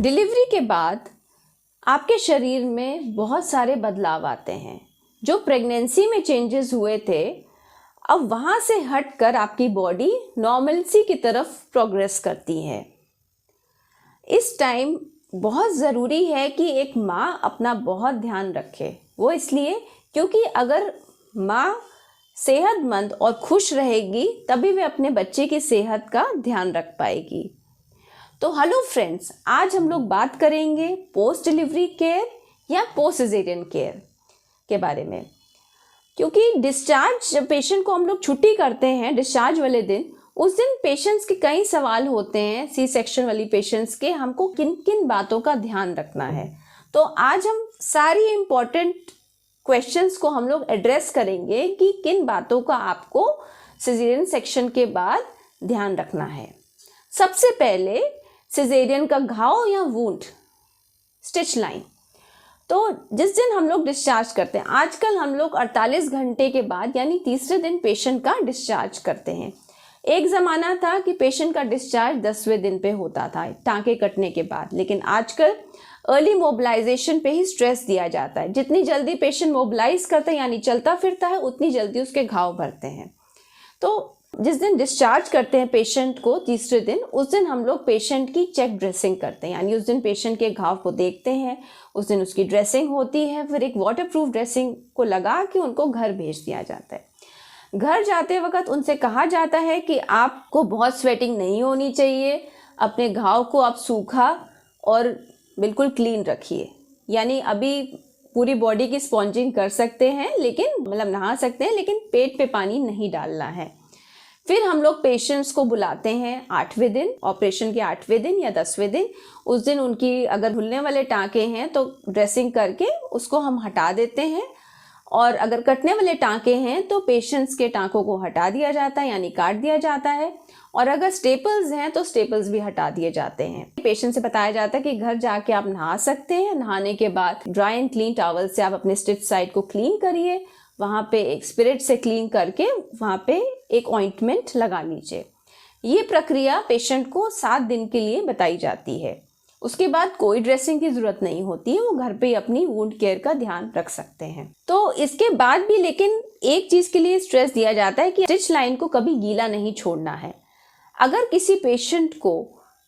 Delivery के बाद आपके शरीर में बहुत सारे बदलाव आते हैं। जो प्रेगनेंसी में चेंजेस हुए थे, अब वहाँ से हटकर आपकी बॉडी नॉर्मलसी की तरफ प्रोग्रेस करती है। इस टाइम बहुत ज़रूरी है कि एक माँ अपना बहुत ध्यान रखे। वो इसलिए क्योंकि अगर माँ सेहतमंद और खुश रहेगी तभी वे अपने बच्चे की सेहत का ध्यान रख पाएगी। तो हेलो फ्रेंड्स, आज हम लोग बात करेंगे पोस्ट डिलीवरी केयर या पोस्ट सिजेरियन केयर के बारे में। क्योंकि डिस्चार्ज जब पेशेंट को हम लोग छुट्टी करते हैं डिस्चार्ज वाले दिन, उस दिन पेशेंट्स के कई सवाल होते हैं। सी सेक्शन वाली पेशेंट्स के हमको किन किन बातों का ध्यान रखना है। तो आज हम सारी इम्पोर्टेंट क्वेश्चंस को हम लोग एड्रेस करेंगे कि किन बातों का आपको सिजेरियन सेक्शन के बाद ध्यान रखना है। सबसे पहले सिजेरियन का घाव या वुंड, स्टिच लाइन। तो जिस दिन हम लोग डिस्चार्ज करते हैं, आजकल हम लोग 48 घंटे के बाद यानी तीसरे दिन पेशेंट का डिस्चार्ज करते हैं। एक ज़माना था कि पेशेंट का डिस्चार्ज 10वें दिन पे होता था टाँके कटने के बाद, लेकिन आजकल अर्ली मोबिलाइजेशन पे ही स्ट्रेस दिया जाता है। जितनी जल्दी पेशेंट मोबिलाइज करता है यानी चलता फिरता है, उतनी जल्दी उसके घाव भरते हैं। तो जिस दिन डिस्चार्ज करते हैं पेशेंट को तीसरे दिन, उस दिन हम लोग पेशेंट की चेक ड्रेसिंग करते हैं। यानी उस दिन पेशेंट के घाव को देखते हैं, उस दिन उसकी ड्रेसिंग होती है, फिर एक वाटरप्रूफ ड्रेसिंग को लगा के उनको घर भेज दिया जाता है। घर जाते वक्त उनसे कहा जाता है कि आपको बहुत स्वेटिंग नहीं होनी चाहिए, अपने घाव को आप सूखा और बिल्कुल क्लीन रखिए। यानी अभी पूरी बॉडी की स्पॉन्जिंग कर सकते हैं, लेकिन मतलब नहा सकते हैं, लेकिन पेट पे पानी नहीं डालना है। फिर हम लोग पेशेंट्स को बुलाते हैं 8वें दिन, ऑपरेशन के 8वें दिन या 10वें दिन। उस दिन उनकी अगर खुलने वाले टाँके हैं तो ड्रेसिंग करके उसको हम हटा देते हैं, और अगर कटने वाले टाँके हैं तो पेशेंट्स के टाँकों को हटा दिया जाता है यानी काट दिया जाता है। और अगर स्टेपल्स हैं तो स्टेपल्स भी हटा दिए जाते हैं। पेशेंट से बताया जाता है कि घर जाके आप नहा सकते हैं। नहाने के बाद ड्राई एंड क्लीन टॉवल से आप अपने स्टिच साइड को क्लीन करिए, वहाँ पे एक स्पिरिट से क्लीन करके वहाँ पे एक ऑइंटमेंट लगा लीजिए। ये प्रक्रिया पेशेंट को 7 दिन के लिए बताई जाती है। उसके बाद कोई ड्रेसिंग की ज़रूरत नहीं होती है, वो घर पे अपनी वुंड केयर का ध्यान रख सकते हैं। तो इसके बाद भी लेकिन एक चीज़ के लिए स्ट्रेस दिया जाता है कि स्टिच लाइन को कभी गीला नहीं छोड़ना है। अगर किसी पेशेंट को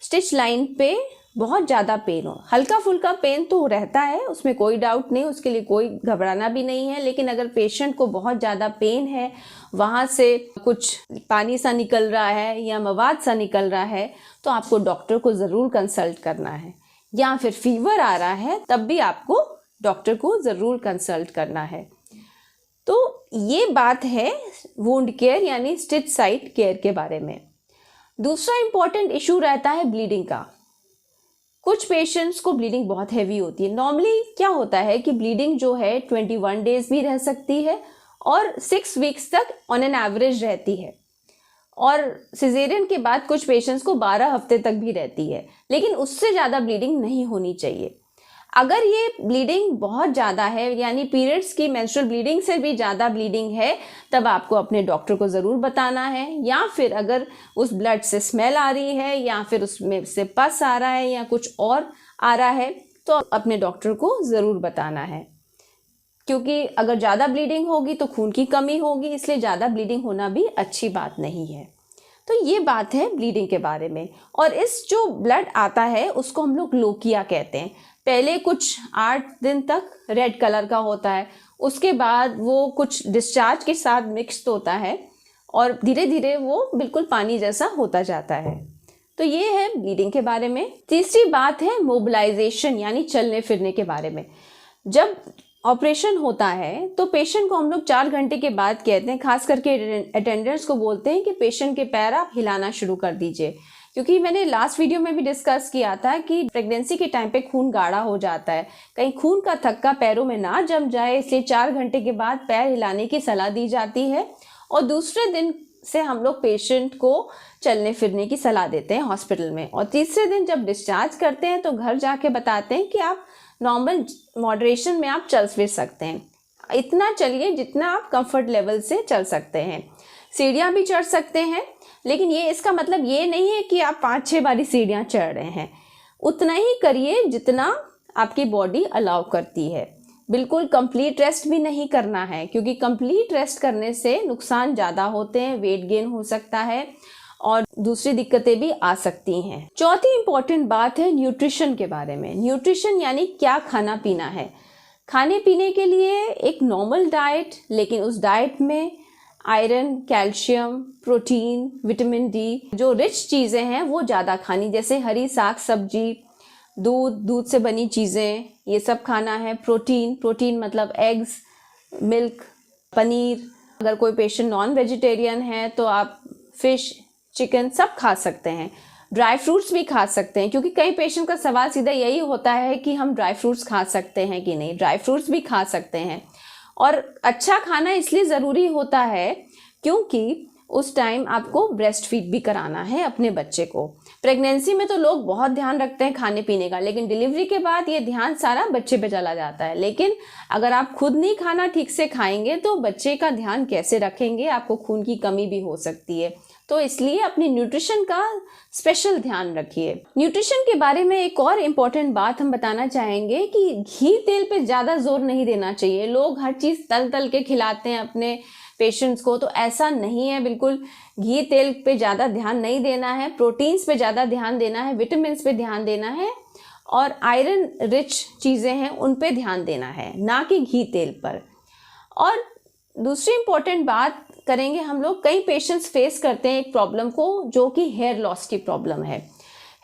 स्टिच लाइन पे बहुत ज़्यादा पेन हो, हल्का फुल्का पेन तो रहता है, उसमें कोई डाउट नहीं, उसके लिए कोई घबराना भी नहीं है। लेकिन अगर पेशेंट को बहुत ज़्यादा पेन है, वहाँ से कुछ पानी सा निकल रहा है या मवाद सा निकल रहा है, तो आपको डॉक्टर को ज़रूर कंसल्ट करना है। या फिर फीवर आ रहा है तब भी आपको डॉक्टर को ज़रूर कंसल्ट करना है। तो ये बात है वुंड केयर यानी स्टिच साइट केयर के बारे में। दूसरा इम्पॉर्टेंट इशू रहता है ब्लीडिंग का। कुछ पेशेंट्स को ब्लीडिंग बहुत हैवी होती है। नॉर्मली क्या होता है कि ब्लीडिंग जो है 21 डेज भी रह सकती है और 6 वीक्स तक ऑन एन एवरेज रहती है, और सिजेरियन के बाद कुछ पेशेंट्स को 12 हफ्ते तक भी रहती है। लेकिन उससे ज़्यादा ब्लीडिंग नहीं होनी चाहिए। अगर ये ब्लीडिंग बहुत ज़्यादा है यानी पीरियड्स की मेंस्ट्रुअल ब्लीडिंग से भी ज़्यादा ब्लीडिंग है, तब आपको अपने डॉक्टर को ज़रूर बताना है। या फिर अगर उस ब्लड से स्मेल आ रही है या फिर उसमें से पस आ रहा है या कुछ और आ रहा है, तो अपने डॉक्टर को ज़रूर बताना है। क्योंकि अगर ज़्यादा ब्लीडिंग होगी तो खून की कमी होगी, इसलिए ज़्यादा ब्लीडिंग होना भी अच्छी बात नहीं है। तो ये बात है ब्लीडिंग के बारे में। और इस जो ब्लड आता है उसको हम लोग लोकिया कहते हैं। पहले कुछ 8 दिन तक रेड कलर का होता है, उसके बाद वो कुछ डिस्चार्ज के साथ मिक्स होता है और धीरे धीरे वो बिल्कुल पानी जैसा होता जाता है। तो ये है ब्लीडिंग के बारे में। तीसरी बात है मोबिलाइजेशन यानी चलने फिरने के बारे में। जब ऑपरेशन होता है तो पेशेंट को हम लोग 4 घंटे के बाद कहते हैं, खास करके अटेंडेंट्स को बोलते हैं कि पेशेंट के पैर आप हिलाना शुरू कर दीजिए। क्योंकि मैंने लास्ट वीडियो में भी डिस्कस किया था कि प्रेगनेंसी के टाइम पे खून गाढ़ा हो जाता है, कहीं खून का थक्का पैरों में ना जम जाए, इसलिए 4 घंटे के बाद पैर हिलाने की सलाह दी जाती है। और दूसरे दिन से हम लोग पेशेंट को चलने फिरने की सलाह देते हैं हॉस्पिटल में। और तीसरे दिन जब डिस्चार्ज करते हैं तो घर जाके बताते हैं कि आप नॉर्मल मॉडरेशन में आप चल फिर सकते हैं। इतना चलिए जितना आप कंफर्ट लेवल से चल सकते हैं। सीढ़ियाँ भी चढ़ सकते हैं, लेकिन ये इसका मतलब ये नहीं है कि आप 5-6 बारी सीढ़ियाँ चढ़ रहे हैं। उतना ही करिए जितना आपकी बॉडी अलाउ करती है। बिल्कुल कंप्लीट रेस्ट भी नहीं करना है, क्योंकि कंप्लीट रेस्ट करने से नुकसान ज़्यादा होते हैं, वेट गेन हो सकता है और दूसरी दिक्कतें भी आ सकती हैं। चौथी इंपॉर्टेंट बात है न्यूट्रिशन के बारे में। न्यूट्रिशन यानी क्या खाना पीना है। खाने पीने के लिए एक नॉर्मल डाइट, लेकिन उस डाइट में iron, calcium, protein, vitamin D, जो रिच चीज़ें हैं वो ज़्यादा खानी, जैसे हरी साग सब्जी, दूध से बनी चीज़ें, ये सब खाना है। प्रोटीन मतलब एग्स, मिल्क, पनीर। अगर कोई पेशेंट नॉन वेजिटेरियन है तो आप फिश, चिकन सब खा सकते हैं। ड्राई फ्रूट्स भी खा सकते हैं, क्योंकि कई पेशेंट का सवाल सीधा यही होता है कि हम ड्राई फ्रूट्स खा सकते हैं कि नहीं। ड्राई फ्रूट्स भी खा सकते हैं। और अच्छा खाना इसलिए ज़रूरी होता है क्योंकि उस टाइम आपको ब्रेस्ट फीड भी कराना है अपने बच्चे को। प्रेगनेंसी में तो लोग बहुत ध्यान रखते हैं खाने पीने का, लेकिन डिलीवरी के बाद ये ध्यान सारा बच्चे पे चला जाता है। लेकिन अगर आप खुद नहीं खाना ठीक से खाएंगे तो बच्चे का ध्यान कैसे रखेंगे, आपको खून की कमी भी हो सकती है। तो इसलिए अपनी न्यूट्रिशन का स्पेशल ध्यान रखिए। न्यूट्रिशन के बारे में एक और इम्पॉर्टेंट बात हम बताना चाहेंगे कि घी तेल पे ज़्यादा जोर नहीं देना चाहिए। लोग हर चीज़ तल के खिलाते हैं अपने पेशेंट्स को, तो ऐसा नहीं है। बिल्कुल घी तेल पे ज़्यादा ध्यान नहीं देना है, प्रोटीन्स पे ज़्यादा ध्यान देना है, विटामिन्स पे ध्यान देना है और आयरन रिच चीज़ें हैं उन पे ध्यान देना है, ना कि घी तेल पर। और दूसरी इम्पॉर्टेंट बात करेंगे हम लोग, कई पेशेंट्स फेस करते हैं एक प्रॉब्लम को, जो कि हेयर लॉस की प्रॉब्लम है।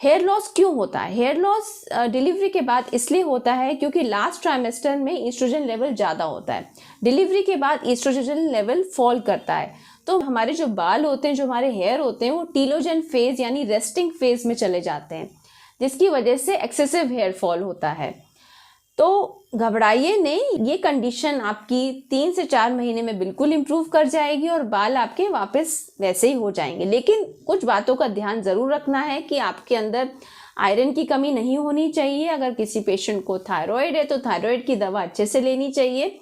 हेयर लॉस क्यों होता है? हेयर लॉस डिलीवरी के बाद इसलिए होता है क्योंकि लास्ट ट्राइमेस्टर में ईस्ट्रोजन लेवल ज़्यादा होता है। डिलीवरी के बाद ईस्ट्रोजन लेवल फॉल करता है, तो हमारे जो बाल होते हैं, जो हमारे हेयर होते हैं, वो टीलोजन फेज यानी रेस्टिंग फेज में चले जाते हैं, जिसकी वजह से एक्सेसिव हेयर फॉल होता है। तो घबराइए नहीं, ये कंडीशन आपकी 3 से 4 महीने में बिल्कुल इम्प्रूव कर जाएगी और बाल आपके वापस वैसे ही हो जाएंगे। लेकिन कुछ बातों का ध्यान ज़रूर रखना है कि आपके अंदर आयरन की कमी नहीं होनी चाहिए। अगर किसी पेशेंट को थायराइड है तो थायराइड की दवा अच्छे से लेनी चाहिए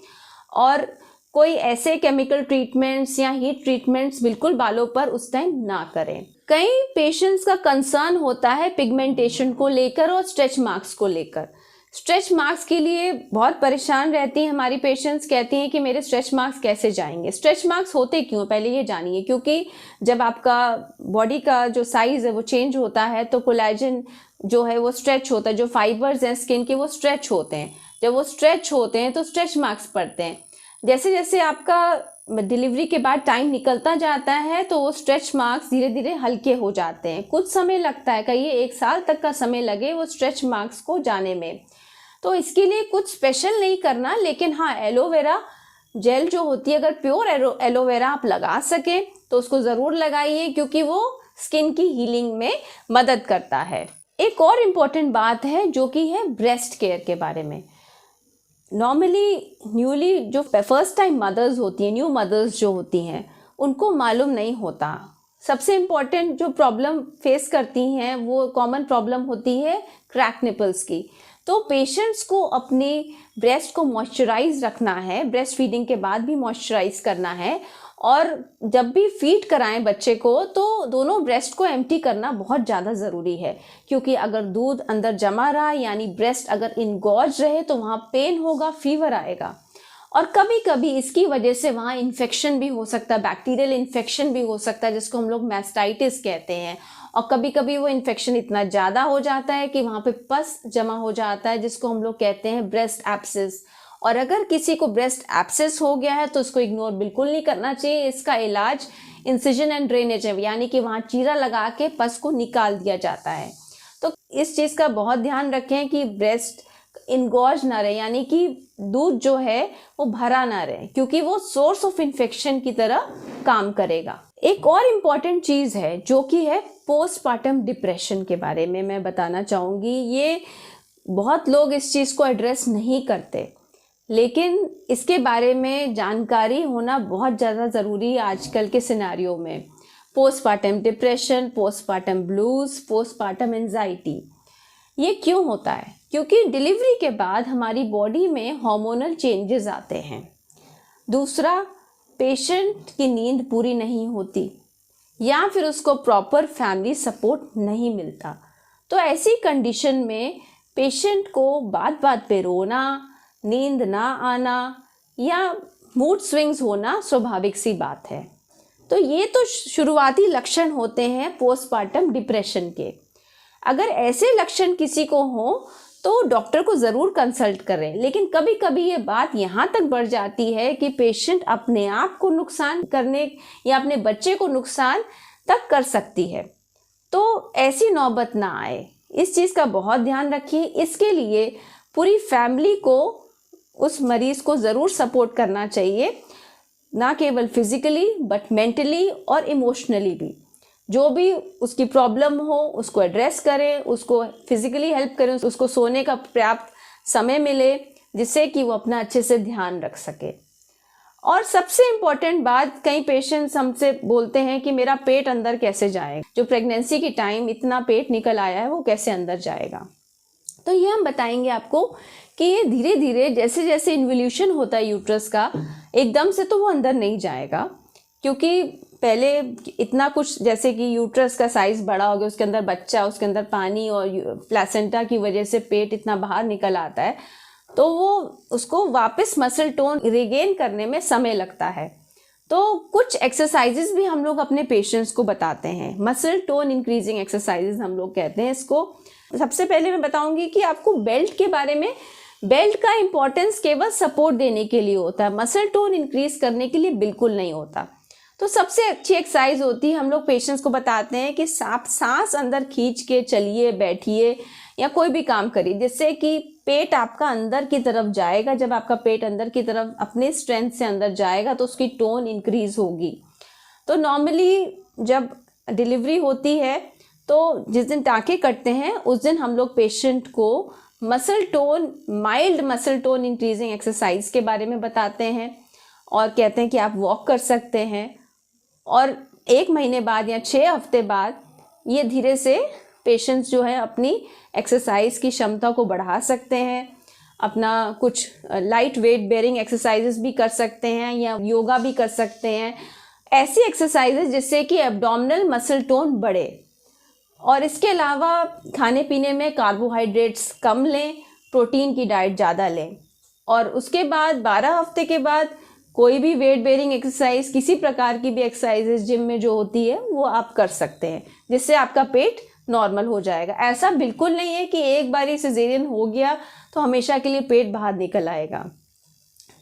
और कोई ऐसे केमिकल ट्रीटमेंट्स या हीट ट्रीटमेंट्स बिल्कुल बालों पर उस टाइम ना करें। कई पेशेंट्स का कंसर्न होता है पिगमेंटेशन को लेकर और स्ट्रेच मार्क्स को लेकर। स्ट्रेच मार्क्स के लिए बहुत परेशान रहती हैं हमारी पेशेंट्स, कहती हैं कि मेरे स्ट्रेच मार्क्स कैसे जाएंगे। स्ट्रेच मार्क्स होते क्यों, पहले ये जानिए। क्योंकि जब आपका बॉडी का जो साइज़ है वो चेंज होता है तो कोलेजन जो है वो स्ट्रेच होता है, जो फाइबर्स हैं स्किन के वो स्ट्रेच होते हैं। जब वो स्ट्रेच होते हैं तो स्ट्रेच मार्क्स पड़ते हैं। जैसे जैसे आपका डिलीवरी के बाद टाइम निकलता जाता है तो वो स्ट्रेच मार्क्स धीरे धीरे हल्के हो जाते हैं। कुछ समय लगता है, कहीं 1 साल तक का समय लगे वो स्ट्रेच मार्क्स को जाने में। तो इसके लिए कुछ स्पेशल नहीं करना, लेकिन हाँ एलोवेरा जेल जो होती है, अगर प्योर एलोवेरा आप लगा सकें तो उसको ज़रूर लगाइए, क्योंकि वो स्किन की हीलिंग में मदद करता है। एक और इम्पॉर्टेंट बात है जो कि है ब्रेस्ट केयर के बारे में। नॉर्मली न्यूली जो फर्स्ट टाइम मदर्स होती हैं, न्यू मदर्स जो होती हैं, उनको मालूम नहीं होता। सबसे इम्पॉर्टेंट जो प्रॉब्लम फेस करती हैं वो कॉमन प्रॉब्लम होती है क्रैक निपल्स की। तो पेशेंट्स को अपने ब्रेस्ट को मॉइस्चराइज रखना है, ब्रेस्ट फीडिंग के बाद भी मॉइस्चराइज करना है और जब भी फीड कराएं बच्चे को तो दोनों ब्रेस्ट को एम्प्टी करना बहुत ज़्यादा ज़रूरी है। क्योंकि अगर दूध अंदर जमा रहा यानी ब्रेस्ट अगर इनगॉज रहे तो वहाँ पेन होगा, फीवर आएगा और कभी कभी इसकी वजह से वहाँ इन्फेक्शन भी हो सकता है, बैक्टीरियल इन्फेक्शन भी हो सकता है जिसको हम लोग मैस्टाइटिस कहते हैं। और कभी कभी वो इन्फेक्शन इतना ज़्यादा हो जाता है कि वहाँ पे पस जमा हो जाता है जिसको हम लोग कहते हैं ब्रेस्ट एब्सेस। और अगर किसी को ब्रेस्ट एब्सेस हो गया है तो उसको इग्नोर बिल्कुल नहीं करना चाहिए। इसका इलाज इंसिजन एंड ड्रेनेज है, यानी कि वहाँ चीरा लगा के पस को निकाल दिया जाता है। तो इस चीज़ का बहुत ध्यान रखें कि ब्रेस्ट इनगॉज ना रहे, यानी कि दूध जो है वो भरा ना रहे, क्योंकि वो सोर्स ऑफ इन्फेक्शन की तरह काम करेगा। एक और इम्पॉर्टेंट चीज़ है जो कि है पोस्टपार्टम डिप्रेशन के बारे में मैं बताना चाहूँगी। ये बहुत लोग इस चीज़ को एड्रेस नहीं करते, लेकिन इसके बारे में जानकारी होना बहुत ज़्यादा ज़रूरी है आजकल के सिनेरियो में। Postpartum depression, postpartum blues, postpartum anxiety, ये क्यों होता है? क्योंकि डिलीवरी के बाद हमारी बॉडी में हार्मोनल चेंजेस आते हैं। दूसरा, पेशेंट की नींद पूरी नहीं होती या फिर उसको प्रॉपर फैमिली सपोर्ट नहीं मिलता। तो ऐसी कंडीशन में पेशेंट को बात बात पे रोना, नींद ना आना या मूड स्विंग्स होना स्वाभाविक सी बात है। तो ये तो शुरुआती लक्षण होते हैं पोस्टपार्टम डिप्रेशन के। अगर ऐसे लक्षण किसी को हो तो डॉक्टर को ज़रूर कंसल्ट करें। लेकिन कभी कभी ये बात यहाँ तक बढ़ जाती है कि पेशेंट अपने आप को नुकसान करने या अपने बच्चे को नुकसान तक कर सकती है। तो ऐसी नौबत ना आए, इस चीज़ का बहुत ध्यान रखिए। इसके लिए पूरी फैमिली को उस मरीज़ को ज़रूर सपोर्ट करना चाहिए, ना केवल फिजिकली बट मेंटली और इमोशनली भी। जो भी उसकी प्रॉब्लम हो उसको एड्रेस करें, उसको फिजिकली हेल्प करें, उसको सोने का पर्याप्त समय मिले जिससे कि वो अपना अच्छे से ध्यान रख सके। और सबसे इम्पॉर्टेंट बात, कई पेशेंट्स हमसे बोलते हैं कि मेरा पेट अंदर कैसे जाएगा, जो प्रेगनेंसी की टाइम इतना पेट निकल आया है वो कैसे अंदर जाएगा। तो ये हम बताएंगे आपको कि ये धीरे धीरे जैसे जैसे इन्वोल्यूशन होता है यूट्रस का, एकदम से तो वो अंदर नहीं जाएगा, क्योंकि पहले इतना कुछ, जैसे कि यूट्रस का साइज़ बड़ा हो गया, उसके अंदर बच्चा, उसके अंदर पानी और प्लेसेंटा की वजह से पेट इतना बाहर निकल आता है, तो वो उसको वापस मसल टोन रिगेन करने में समय लगता है। तो कुछ एक्सरसाइजेज भी हम लोग अपने पेशेंट्स को बताते हैं, मसल टोन इंक्रीजिंग एक्सरसाइजेज हम लोग कहते हैं इसको। सबसे पहले मैं बताऊंगी कि आपको बेल्ट के बारे में। बेल्ट का इंपॉर्टेंस केवल सपोर्ट देने के लिए होता है, मसल टोन इंक्रीज करने के लिए बिल्कुल नहीं होता। तो सबसे अच्छी एक्सरसाइज होती है, हम लोग पेशेंट्स को बताते हैं कि आप सांस अंदर खींच के चलिए, बैठिए या कोई भी काम करिए जिससे कि पेट आपका अंदर की तरफ जाएगा। जब आपका पेट अंदर की तरफ अपने स्ट्रेंथ से अंदर जाएगा तो उसकी टोन इंक्रीज होगी। तो नॉर्मली जब डिलीवरी होती है तो जिस दिन टाँके कटते हैं उस दिन हम लोग पेशेंट को muscle tone, mild muscle tone increasing exercise के बारे में बताते हैं और कहते हैं कि आप वॉक कर सकते हैं। और 1 महीने बाद या 6 हफ्ते बाद ये धीरे से पेशेंट्स जो है अपनी एक्सरसाइज की क्षमता को बढ़ा सकते हैं, अपना कुछ लाइट वेट बेयरिंग एक्सरसाइजेस भी कर सकते हैं या योगा भी कर सकते हैं, ऐसी एक्सरसाइजेस जिससे कि एब्डोमिनल मसल टोन बढ़े। और इसके अलावा खाने पीने में कार्बोहाइड्रेट्स कम लें, प्रोटीन की डाइट ज़्यादा लें। और उसके बाद 12 हफ्ते के बाद कोई भी वेट बेयरिंग एक्सरसाइज, किसी प्रकार की भी एक्सरसाइजेज जिम में जो होती है वो आप कर सकते हैं, जिससे आपका पेट नॉर्मल हो जाएगा। ऐसा बिल्कुल नहीं है कि एक बार ही सिजेरियन हो गया तो हमेशा के लिए पेट बाहर निकल आएगा।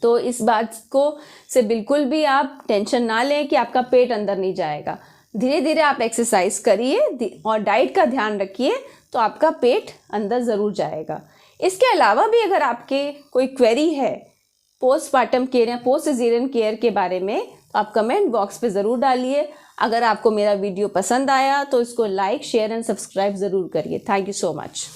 तो इस बात को से बिल्कुल भी आप टेंशन ना लें कि आपका पेट अंदर नहीं जाएगा। धीरे धीरे आप एक्सरसाइज करिए और डाइट का ध्यान रखिए तो आपका पेट अंदर ज़रूर जाएगा। इसके अलावा भी अगर आपके कोई क्वेरी है पोस्टपार्टम केयर या पोस्ट सिजेरियन केयर के बारे में तो आप कमेंट बॉक्स पे ज़रूर डालिए। अगर आपको मेरा वीडियो पसंद आया तो इसको लाइक, शेयर एंड सब्सक्राइब ज़रूर करिए। Thank you so much.